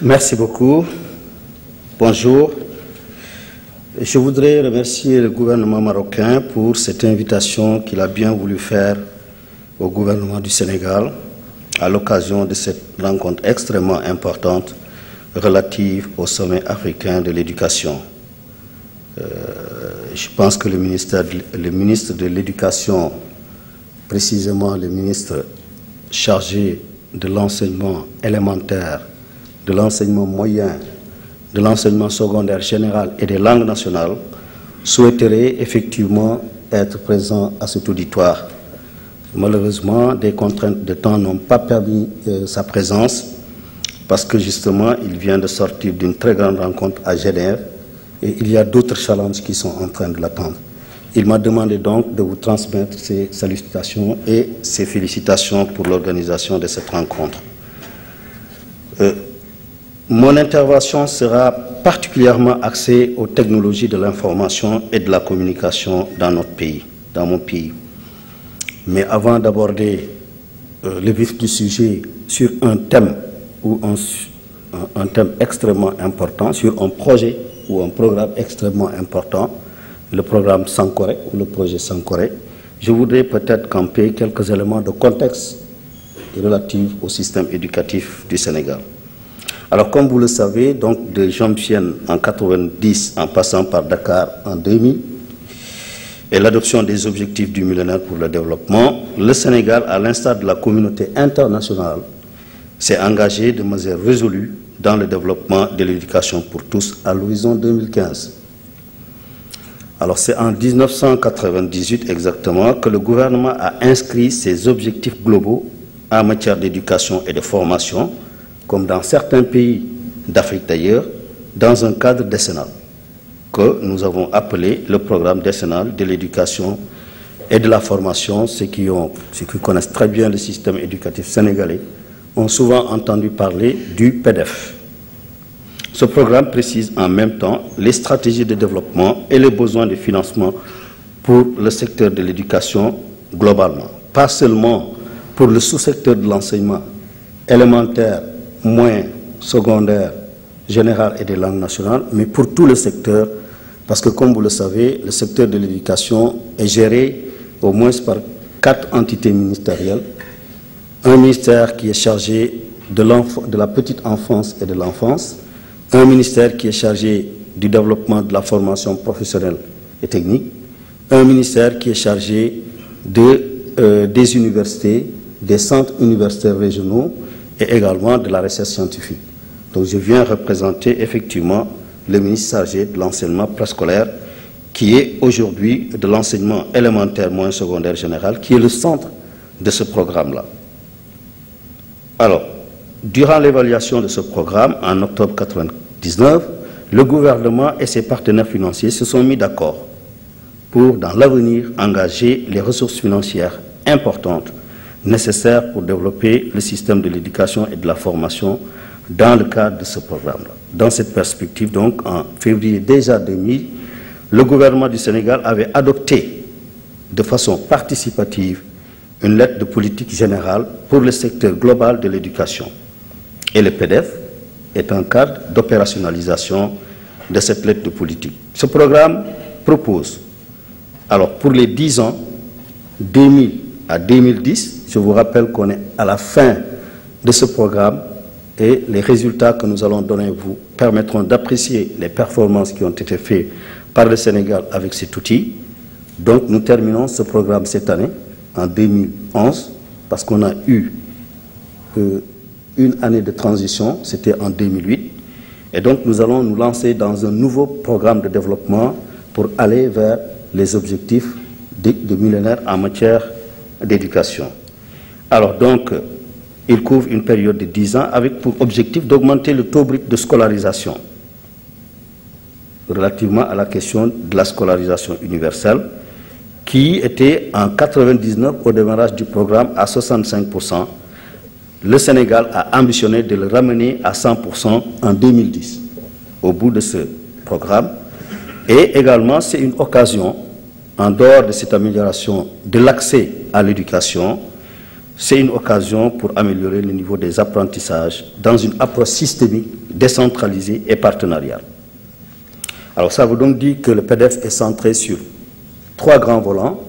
Merci beaucoup. Bonjour. Je voudrais remercier le gouvernement marocain pour cette invitation qu'il a bien voulu faire au gouvernement du Sénégal à l'occasion de cette rencontre extrêmement importante relative au sommet africain de l'éducation. Je pense que le ministre de l'Éducation, précisément le ministre chargé de l'enseignement élémentaire, de l'enseignement moyen, de l'enseignement secondaire général et des langues nationales, souhaiterait effectivement être présent à cet auditoire. Malheureusement, des contraintes de temps n'ont pas permis sa présence parce que justement, il vient de sortir d'une très grande rencontre à Genève et il y a d'autres challenges qui sont en train de l'attendre. Il m'a demandé donc de vous transmettre ses salutations et ses félicitations pour l'organisation de cette rencontre. Mon intervention sera particulièrement axée aux technologies de l'information et de la communication dans notre pays, dans mon pays. Mais avant d'aborder le vif du sujet sur un thème ou un thème extrêmement important, sur un projet ou un programme extrêmement important, le programme Sankoré ou le projet Sankoré, je voudrais peut-être camper quelques éléments de contexte relatifs au système éducatif du Sénégal. Alors, comme vous le savez, donc de Jomtien en 90, en passant par Dakar en 2000, et l'adoption des objectifs du millénaire pour le développement, le Sénégal, à l'instar de la communauté internationale, s'est engagé de manière résolue dans le développement de l'éducation pour tous à l'horizon 2015. Alors, c'est en 1998 exactement que le gouvernement a inscrit ses objectifs globaux en matière d'éducation et de formation, comme dans certains pays d'Afrique d'ailleurs, dans un cadre décennal que nous avons appelé le programme décennal de l'éducation et de la formation. Ceux qui connaissent très bien le système éducatif sénégalais ont souvent entendu parler du PDF. Ce programme précise en même temps les stratégies de développement et les besoins de financement pour le secteur de l'éducation globalement, pas seulement pour le sous-secteur de l'enseignement élémentaire, moyen, secondaire, général et des langues nationales, mais pour tout le secteur, parce que comme vous le savez, le secteur de l'éducation est géré au moins par 4 entités ministérielles. Un ministère qui est chargé de la petite enfance et de l'enfance, un ministère qui est chargé du développement de la formation professionnelle et technique, un ministère qui est chargé des universités, des centres universitaires régionaux, et également de la recherche scientifique. Donc je viens représenter effectivement le ministre chargé de l'enseignement préscolaire, qui est aujourd'hui de l'enseignement élémentaire, moyen, secondaire, général, qui est le centre de ce programme-là. Alors, durant l'évaluation de ce programme, en octobre 1999, le gouvernement et ses partenaires financiers se sont mis d'accord pour, dans l'avenir, engager les ressources financières importantes nécessaires pour développer le système de l'éducation et de la formation dans le cadre de ce programme-là. Dans cette perspective, donc, en février déjà 2000, le gouvernement du Sénégal avait adopté de façon participative une lettre de politique générale pour le secteur global de l'éducation. Et le PDF est un cadre d'opérationnalisation de cette lettre de politique. Ce programme propose, alors pour les 10 ans, 2000 à 2010, je vous rappelle qu'on est à la fin de ce programme et les résultats que nous allons donner vous permettront d'apprécier les performances qui ont été faites par le Sénégal avec cet outil. Donc nous terminons ce programme cette année, en 2011, parce qu'on a eu une année de transition, c'était en 2008. Et donc nous allons nous lancer dans un nouveau programme de développement pour aller vers les objectifs de millénaire en matière d'éducation. Alors donc, il couvre une période de 10 ans avec pour objectif d'augmenter le taux brut de scolarisation relativement à la question de la scolarisation universelle qui était en 1999 au démarrage du programme à 65%. Le Sénégal a ambitionné de le ramener à 100% en 2010 au bout de ce programme. Et également, c'est une occasion, en dehors de cette amélioration de l'accès à l'éducation, c'est une occasion pour améliorer le niveau des apprentissages dans une approche systémique, décentralisée et partenariale. Alors ça veut donc dire que le PDF est centré sur 3 grands volants.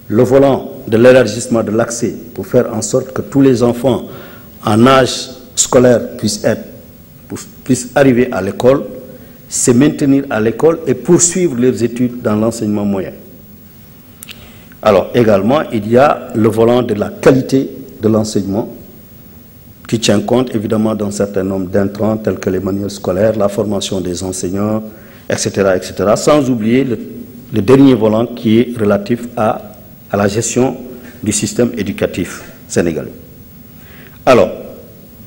Le volant de l'élargissement de l'accès pour faire en sorte que tous les enfants en âge scolaire puissent arriver à l'école, se maintenir à l'école et poursuivre leurs études dans l'enseignement moyen. Alors également, il y a le volant de la qualité de l'enseignement qui tient compte évidemment d'un certain nombre d'intrants tels que les manuels scolaires, la formation des enseignants, etc., etc., sans oublier le dernier volant qui est relatif à la gestion du système éducatif sénégalais. Alors,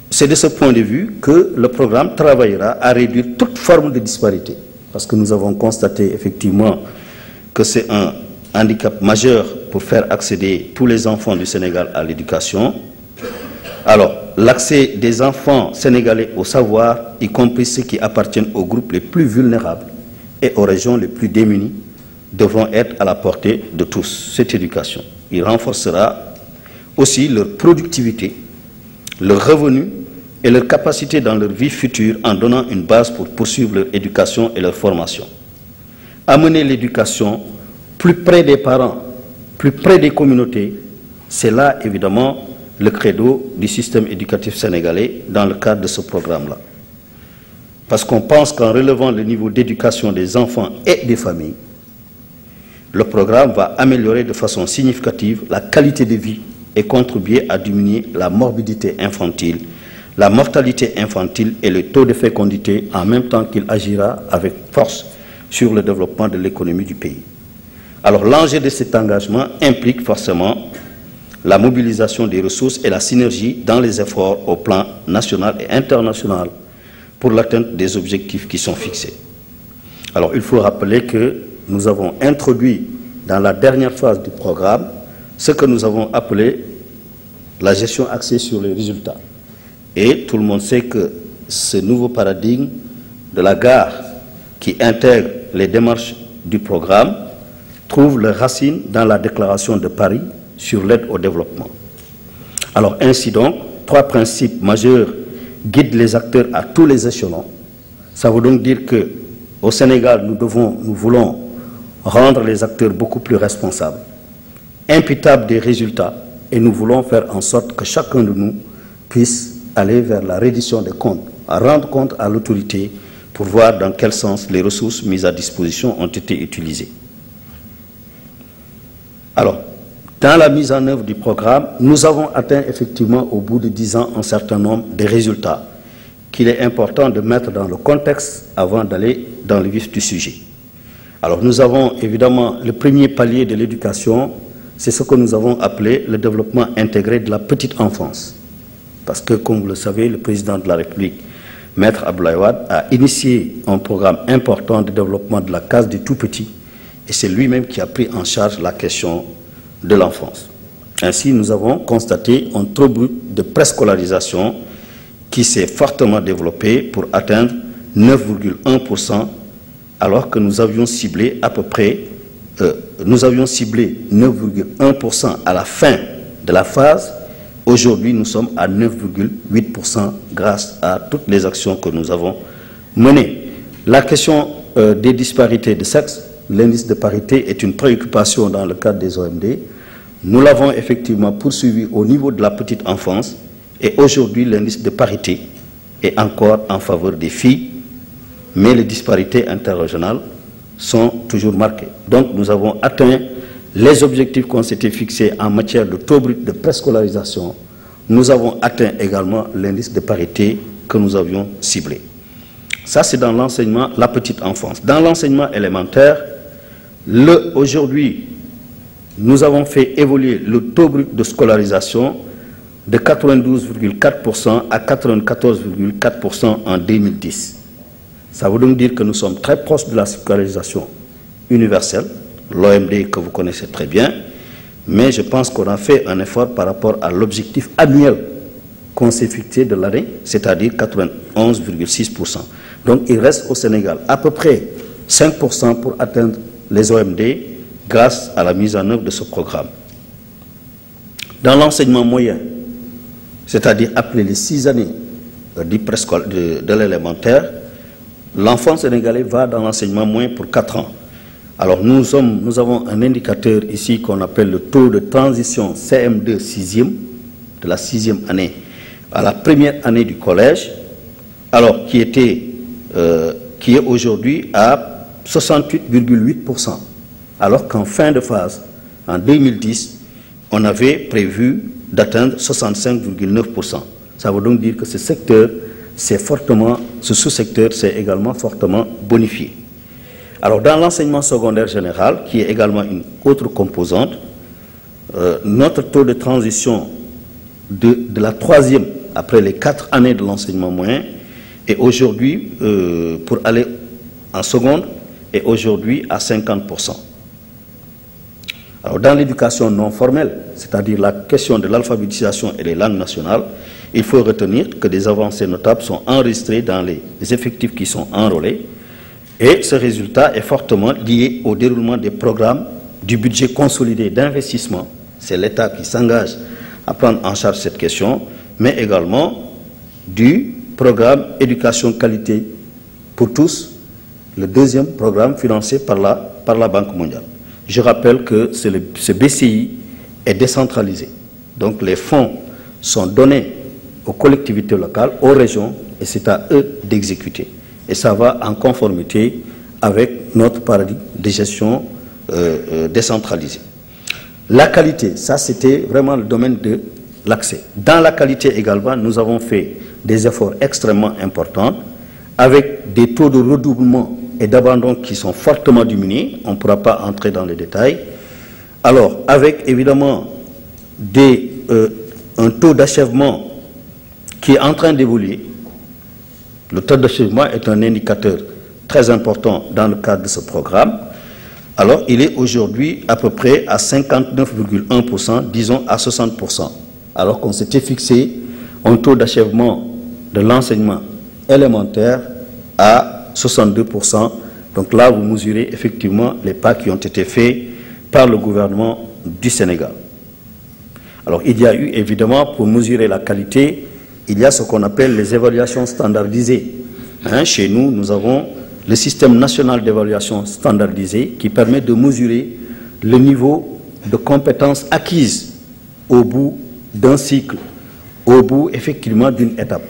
c'est de ce point de vue que le programme travaillera à réduire toute forme de disparité, parce que nous avons constaté effectivement que c'est un handicap majeur pour faire accéder tous les enfants du Sénégal à l'éducation. Alors, l'accès des enfants sénégalais au savoir, y compris ceux qui appartiennent aux groupes les plus vulnérables et aux régions les plus démunies, devront être à la portée de tous. Cette éducation, il renforcera aussi leur productivité, leur revenu et leur capacité dans leur vie future en donnant une base pour poursuivre leur éducation et leur formation. Amener l'éducation plus près des parents, plus près des communautés, c'est là évidemment le credo du système éducatif sénégalais dans le cadre de ce programme-là. Parce qu'on pense qu'en relevant le niveau d'éducation des enfants et des familles, le programme va améliorer de façon significative la qualité de vie et contribuer à diminuer la morbidité infantile, la mortalité infantile et le taux de fécondité en même temps qu'il agira avec force sur le développement de l'économie du pays. Alors l'enjeu de cet engagement implique forcément la mobilisation des ressources et la synergie dans les efforts au plan national et international pour l'atteinte des objectifs qui sont fixés. Alors il faut rappeler que nous avons introduit dans la dernière phase du programme ce que nous avons appelé la gestion axée sur les résultats. Et tout le monde sait que ce nouveau paradigme de la gare qui intègre les démarches du programme trouve leurs racines dans la déclaration de Paris sur l'aide au développement. Alors ainsi donc, 3 principes majeurs guident les acteurs à tous les échelons. Ça veut donc dire qu'au Sénégal, nous voulons rendre les acteurs beaucoup plus responsables, imputables des résultats, et nous voulons faire en sorte que chacun de nous puisse aller vers la reddition des comptes, à rendre compte à l'autorité pour voir dans quel sens les ressources mises à disposition ont été utilisées. Alors, dans la mise en œuvre du programme, nous avons atteint effectivement au bout de 10 ans un certain nombre de résultats qu'il est important de mettre dans le contexte avant d'aller dans le vif du sujet. Alors nous avons évidemment le premier palier de l'éducation, c'est ce que nous avons appelé le développement intégré de la petite enfance. Parce que, comme vous le savez, le président de la République, Maître Abdoulaye Wade, a initié un programme important de développement de la case des tout-petits, et c'est lui-même qui a pris en charge la question de l'enfance. Ainsi, nous avons constaté un taux brut de préscolarisation qui s'est fortement développé pour atteindre 9,1%, alors que nous avions ciblé à peu près, 9,1% à la fin de la phase. Aujourd'hui, nous sommes à 9,8% grâce à toutes les actions que nous avons menées. La question des disparités de sexe, l'indice de parité est une préoccupation dans le cadre des OMD. Nous l'avons effectivement poursuivi au niveau de la petite enfance et aujourd'hui, l'indice de parité est encore en faveur des filles, mais les disparités interrégionales sont toujours marquées. Donc, nous avons atteint les objectifs qu'on s'était fixés en matière de taux brut de préscolarisation. Nous avons atteint également l'indice de parité que nous avions ciblé. Ça, c'est dans l'enseignement, la petite enfance. Dans l'enseignement élémentaire, aujourd'hui, nous avons fait évoluer le taux brut de scolarisation de 92,4% à 94,4% en 2010. Ça veut donc dire que nous sommes très proches de la scolarisation universelle, l'OMD que vous connaissez très bien, mais je pense qu'on a fait un effort par rapport à l'objectif annuel qu'on s'est fixé de l'année, c'est-à-dire 91,6%. Donc il reste au Sénégal à peu près 5% pour atteindre les OMD grâce à la mise en œuvre de ce programme. Dans l'enseignement moyen, c'est-à-dire après les 6 années de l'élémentaire, l'enfant sénégalais va dans l'enseignement moyen pour 4 ans. Alors nous avons un indicateur ici qu'on appelle le taux de transition CM2 6e, de la 6e année à la première année du collège, alors qui est aujourd'hui à 68,8%, alors qu'en fin de phase, en 2010, on avait prévu d'atteindre 65,9%. Ça veut donc dire que ce secteur, ce sous-secteur s'est également fortement bonifié. Alors dans l'enseignement secondaire général, qui est également une autre composante, notre taux de transition de la 3e après les 4 années de l'enseignement moyen est aujourd'hui, pour aller en seconde, est aujourd'hui à 50%. Alors dans l'éducation non formelle, c'est-à-dire la question de l'alphabétisation et des langues nationales, il faut retenir que des avancées notables sont enregistrées dans les effectifs qui sont enrôlés, et ce résultat est fortement lié au déroulement des programmes du budget consolidé d'investissement. C'est l'État qui s'engage à prendre en charge cette question, mais également du programme éducation qualité pour tous, le 2e programme financé par la Banque mondiale. Je rappelle que ce BCI est décentralisé. Donc les fonds sont donnés aux collectivités locales, aux régions, et c'est à eux d'exécuter. Et ça va en conformité avec notre paradigme de gestion décentralisée. La qualité, ça c'était vraiment le domaine de l'accès. Dans la qualité également, nous avons fait des efforts extrêmement importants avec des taux de redoublement et d'abandon qui sont fortement diminués. On ne pourra pas entrer dans les détails. Alors, avec évidemment un taux d'achèvement qui est en train d'évoluer. Le taux d'achèvement est un indicateur très important dans le cadre de ce programme. Alors, il est aujourd'hui à peu près à 59,1%, disons à 60%. Alors qu'on s'était fixé un taux d'achèvement de l'enseignement élémentaire à 62%. Donc là, vous mesurez effectivement les pas qui ont été faits par le gouvernement du Sénégal. Alors, il y a eu évidemment, pour mesurer la qualité, il y a ce qu'on appelle les évaluations standardisées. Chez nous, nous avons le système national d'évaluation standardisée qui permet de mesurer le niveau de compétences acquises au bout d'un cycle, au bout effectivement d'une étape.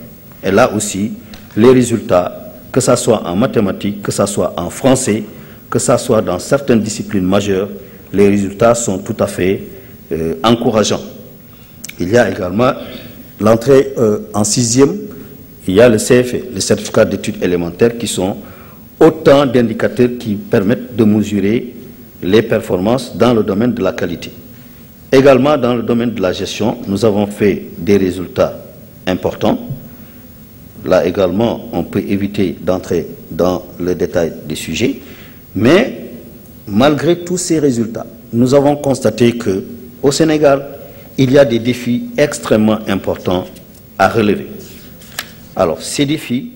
Et là aussi, les résultats, que ce soit en mathématiques, que ce soit en français, que ce soit dans certaines disciplines majeures, les résultats sont tout à fait encourageants. Il y a également l'entrée en 6e, il y a le CFE, le certificat d'études élémentaires, qui sont autant d'indicateurs qui permettent de mesurer les performances dans le domaine de la qualité. Également, dans le domaine de la gestion, nous avons fait des résultats importants. Là également, on peut éviter d'entrer dans le détail des sujets. Mais, malgré tous ces résultats, nous avons constaté qu'au Sénégal, il y a des défis extrêmement importants à relever. Alors, ces défis,